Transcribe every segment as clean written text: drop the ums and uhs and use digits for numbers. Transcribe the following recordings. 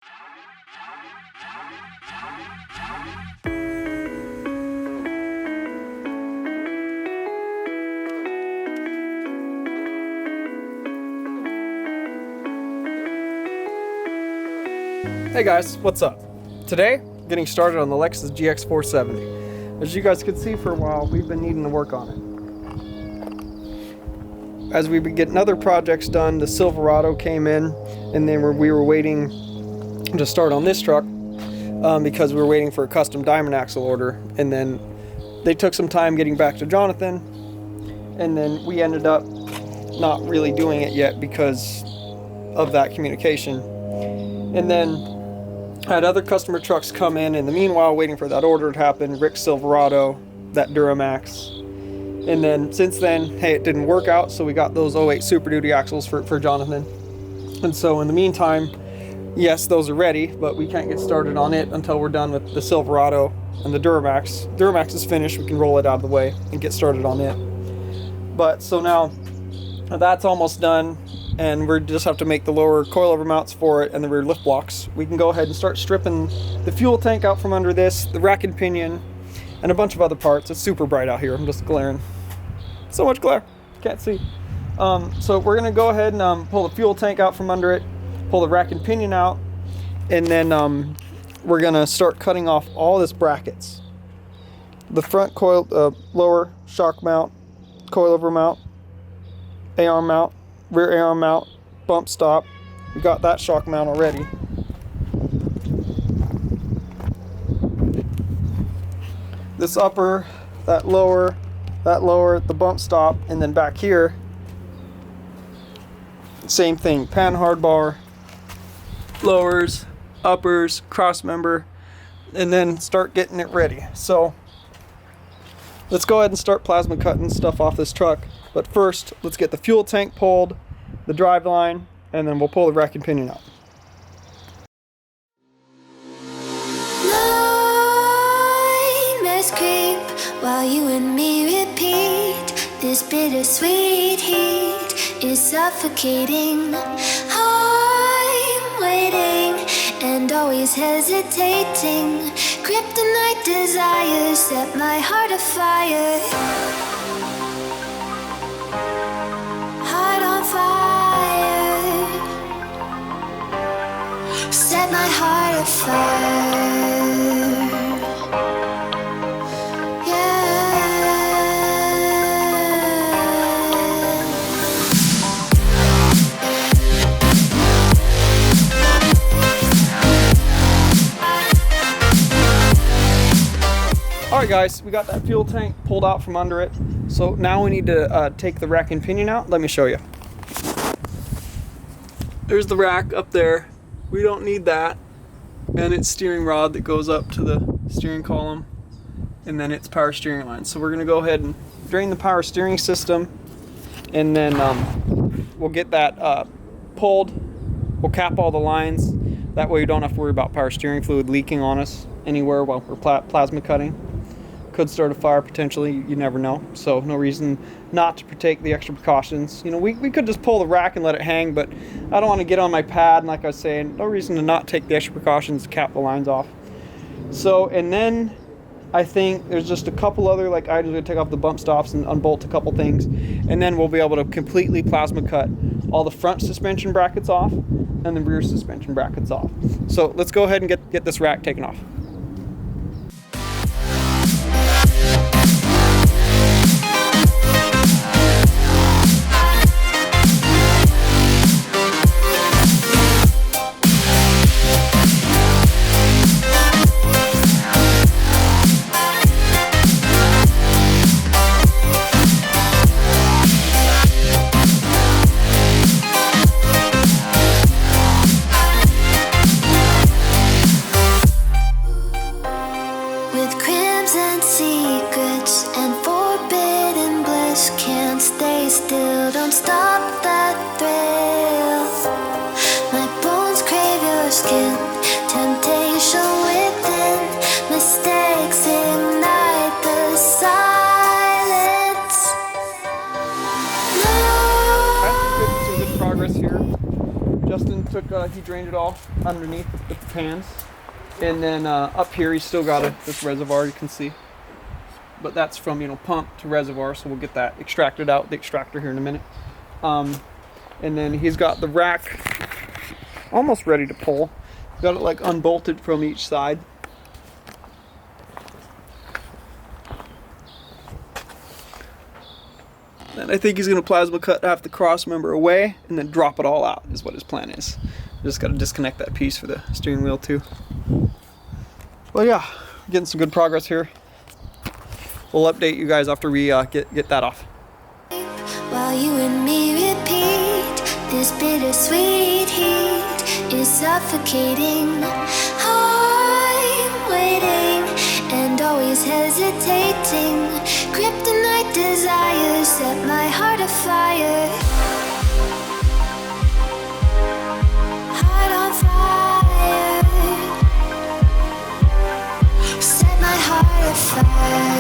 Hey guys, what's up? Today, getting started on the Lexus GX470. As you guys can see, for a while, we've been needing to work on it. As we've been getting other projects done, the Silverado came in, and then we were waiting to start on this truck because we were waiting for a custom diamond axle order, and then they took some time getting back to Jonathan, and then we ended up not really doing it yet because of that communication. And then had other customer trucks come in the meanwhile, waiting for that order to happen. Rick's Silverado, that Duramax. And then since then, hey, it didn't work out, so we got those 08 Super Duty axles for Jonathan. And so in the meantime, yes, those are ready, but we can't get started on it until we're done with the Silverado and the Duramax. Duramax is finished, we can roll it out of the way and get started on it. But so now that's almost done, and we just have to make the lower coilover mounts for it and the rear lift blocks. We can go ahead and start stripping the fuel tank out from under this, the rack and pinion, and a bunch of other parts. It's super bright out here. I'm just glaring. So much glare. Can't see. So we're going to go ahead and pull the fuel tank out from under it, pull the rack and pinion out, and then we're going to start cutting off all this brackets. The front coil, lower shock mount, coilover mount, A-arm mount, rear A-arm mount, bump stop. We got that shock mount already. This upper, that lower, the bump stop, and then back here, same thing, pan hard bar, lowers, uppers, cross member, and then start getting it ready. So let's go ahead and start plasma cutting stuff off this truck. But first, let's get the fuel tank pulled, the drive line, and then we'll pull the rack and pinion out. Nightmares creep while you and me repeat. This bittersweet heat is suffocating. I'm waiting and always hesitating. Kryptonite desires set my heart afire. Set my heart afire. Alright guys, we got that fuel tank pulled out from under it. So now we need to take the rack and pinion out. Let me show you. There's the rack up there. We don't need that. And it's steering rod that goes up to the steering column. And then it's power steering line. So we're going to go ahead and drain the power steering system. And then we'll get that pulled. We'll cap all the lines. That way we don't have to worry about power steering fluid leaking on us anywhere while we're plasma cutting. Could start a fire potentially, you never know. So no reason not to take the extra precautions. You know, we could just pull the rack and let it hang, but I don't want to get on my pad, and like I was saying, no reason to not take the extra precautions to cap the lines off. So, and then I think there's just a couple other like items. We take off the bump stops and unbolt a couple things, and then we'll be able to completely plasma cut all the front suspension brackets off and the rear suspension brackets off. So let's go ahead and get this rack taken off. Justin took, he drained it all underneath the pans. And then up here he's still got this reservoir you can see. But that's from, pump to reservoir, so we'll get that extracted out with the extractor here in a minute. And then he's got the rack almost ready to pull. Got it like unbolted from each side. And I think he's gonna plasma cut half the cross member away and then drop it all out is what his plan is. Just gotta disconnect that piece for the steering wheel too. Well, yeah, getting some good progress here. We'll update you guys after we get that off. While you and me repeat, this bittersweet heat is suffocating. I'm waiting and always hesitating. Kryptonite desires set my heart afire. Heart on fire. Set my heart afire.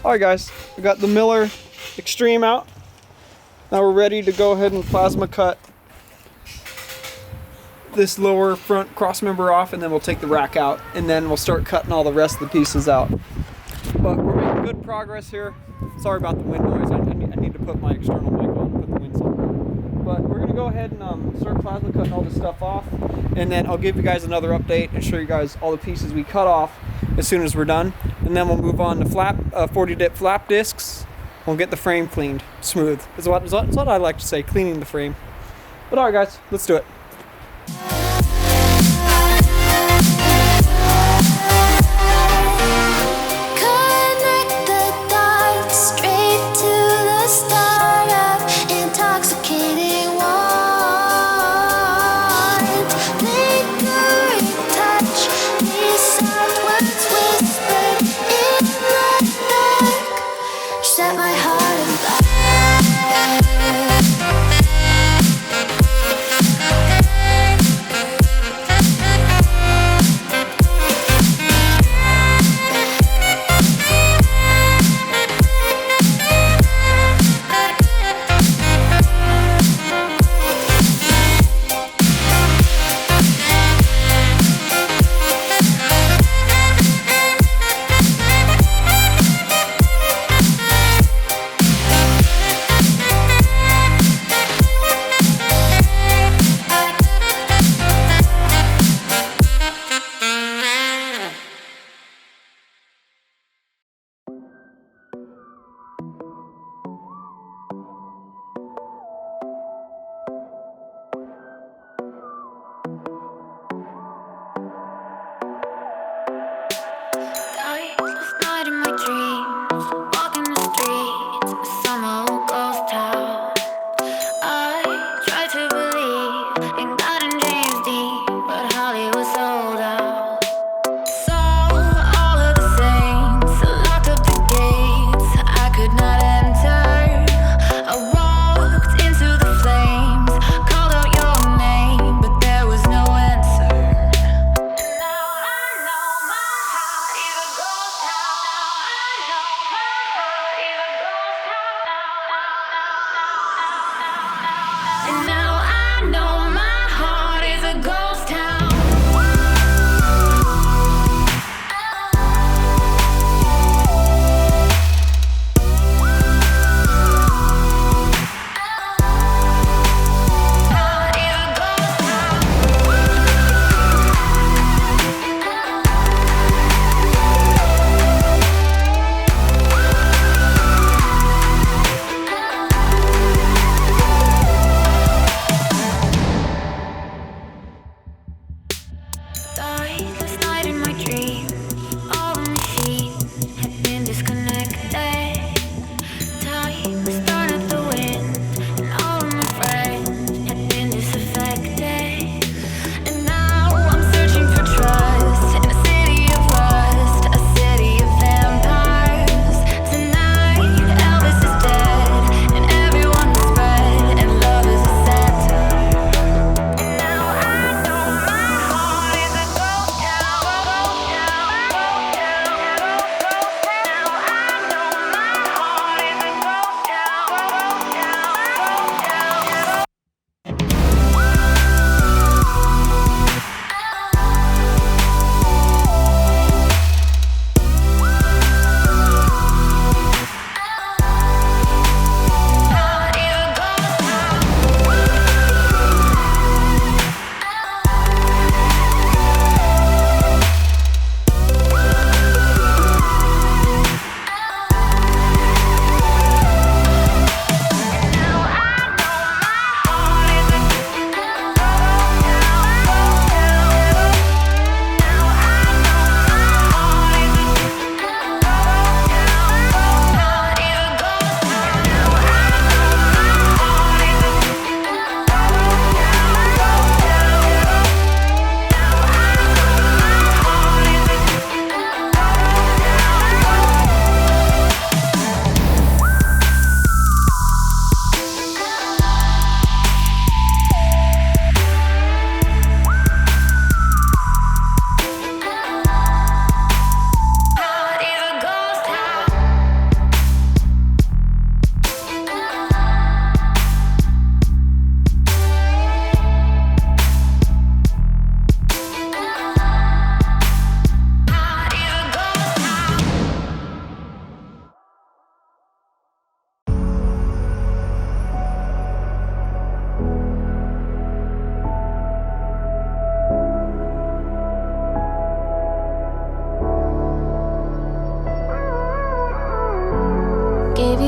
Alright guys, we got the Miller Extreme out. Now we're ready to go ahead and plasma cut this lower front cross member off, and then we'll take the rack out, and then we'll start cutting all the rest of the pieces out. But we're making good progress here. Sorry about the wind noise. I need to put my external mic on and put the winds on. But we're gonna go ahead and start plasma cutting all this stuff off, and then I'll give you guys another update and show you guys all the pieces we cut off as soon as we're done. And then we'll move on to 40 dip flap discs. We'll get the frame cleaned smooth. That's what I like to say, cleaning the frame. But alright guys, let's do it. Connect the dots straight to the start of intoxicating want. Lingering touch, these soft words whispered in the dark. Set my heart on fire.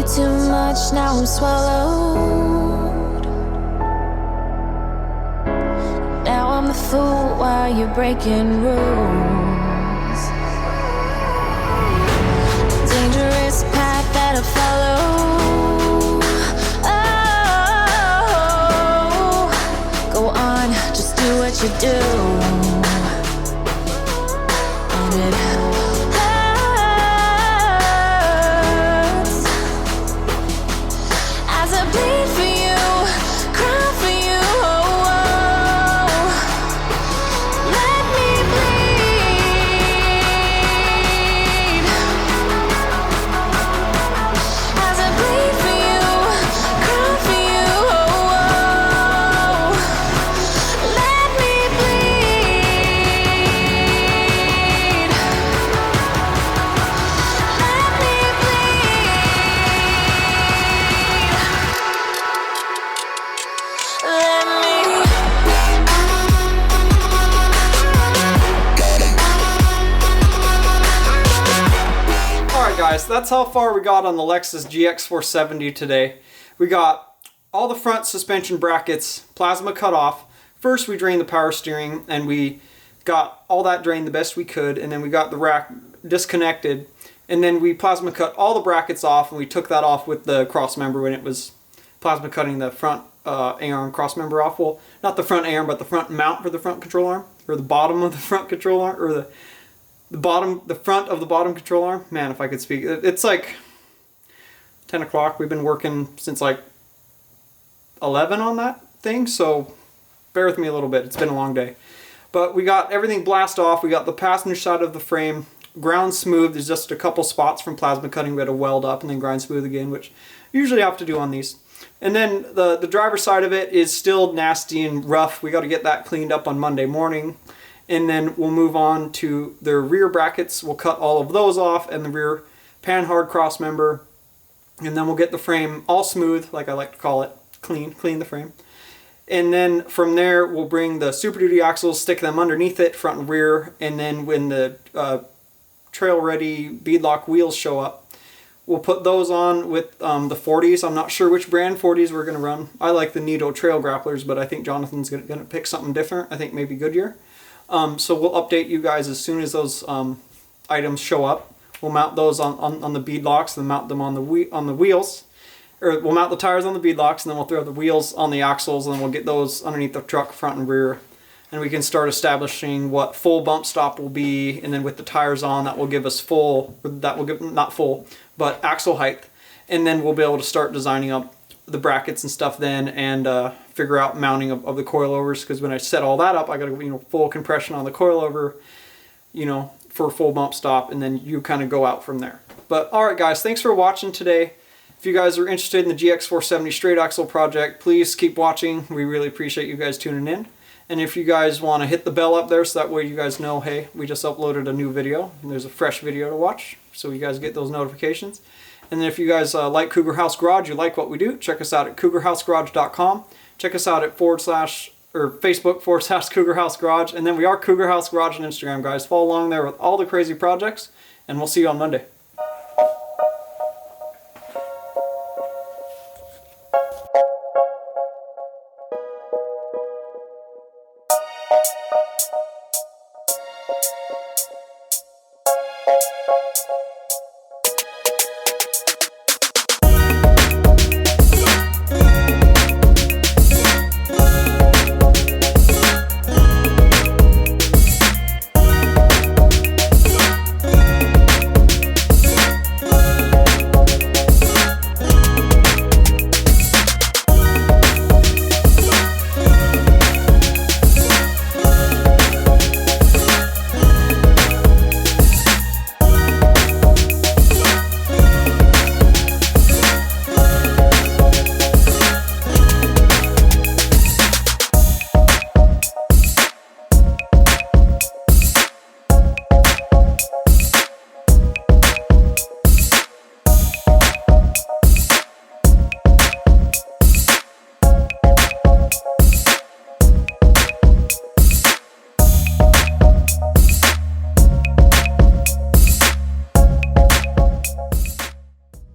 you too much, now I'm swallowed. Now I'm the fool while you're breaking rules. Dangerous path that I follow. Oh, go on, just do what you do. And it hurts as I bleed for you, cry for you. Oh, oh. Let me bleed as I bleed for you, cry for you. Oh, oh. Let me bleed. Let me Alright guys, that's how far we got on the Lexus GX470 today. We got all the front suspension brackets plasma cut off. First we drained the power steering and we got all that drained the best we could, and then we got the rack disconnected, and then we plasma cut all the brackets off, and we took that off with the cross member when it was plasma cutting the front A-arm cross member off. Well, not the front A-arm, but the front mount for the front control arm, or the bottom of the front control arm, or the front of the bottom control arm. Man, if I could speak. It's like 10 o'clock. We've been working since like 11 on that thing, so bear with me a little bit. It's been a long day. But we got everything blast off. We got the passenger side of the frame ground smooth. There's just a couple spots from plasma cutting we had to weld up and then grind smooth again, which you usually have to do on these. And then the driver's side of it is still nasty and rough. We got to get that cleaned up on Monday morning. And then we'll move on to the rear brackets. We'll cut all of those off and the rear panhard cross member. And then we'll get the frame all smooth, like I like to call it, clean the frame. And then from there, we'll bring the Super Duty axles, stick them underneath it, front and rear. And then when the trail-ready beadlock wheels show up, we'll put those on with the 40s. I'm not sure which brand 40s we're going to run. I like the Nito Trail Grapplers, but I think Jonathan's going to pick something different. I think maybe Goodyear. So we'll update you guys as soon as those items show up. We'll mount those on the beadlocks and mount them on the wheels. Or we'll mount the tires on the beadlocks, and then we'll throw the wheels on the axles, and then we'll get those underneath the truck front and rear. And we can start establishing what full bump stop will be, and then with the tires on, that will give us not full, but axle height. And then we'll be able to start designing up the brackets and stuff then, and figure out mounting of the coilovers, because when I set all that up, I got to full compression on the coilover, for a full bump stop, and then you kind of go out from there. But alright guys, thanks for watching today. If you guys are interested in the GX470 straight axle project, please keep watching. We really appreciate you guys tuning in. And if you guys want to hit the bell up there so that way you guys know, hey, we just uploaded a new video, and there's a fresh video to watch, so you guys get those notifications. And then if you guys like Cougar House Garage, you like what we do, check us out at cougarhousegarage.com. Check us out at Facebook /Cougar House Garage. And then we are Cougar House Garage on Instagram, guys. Follow along there with all the crazy projects, and we'll see you on Monday.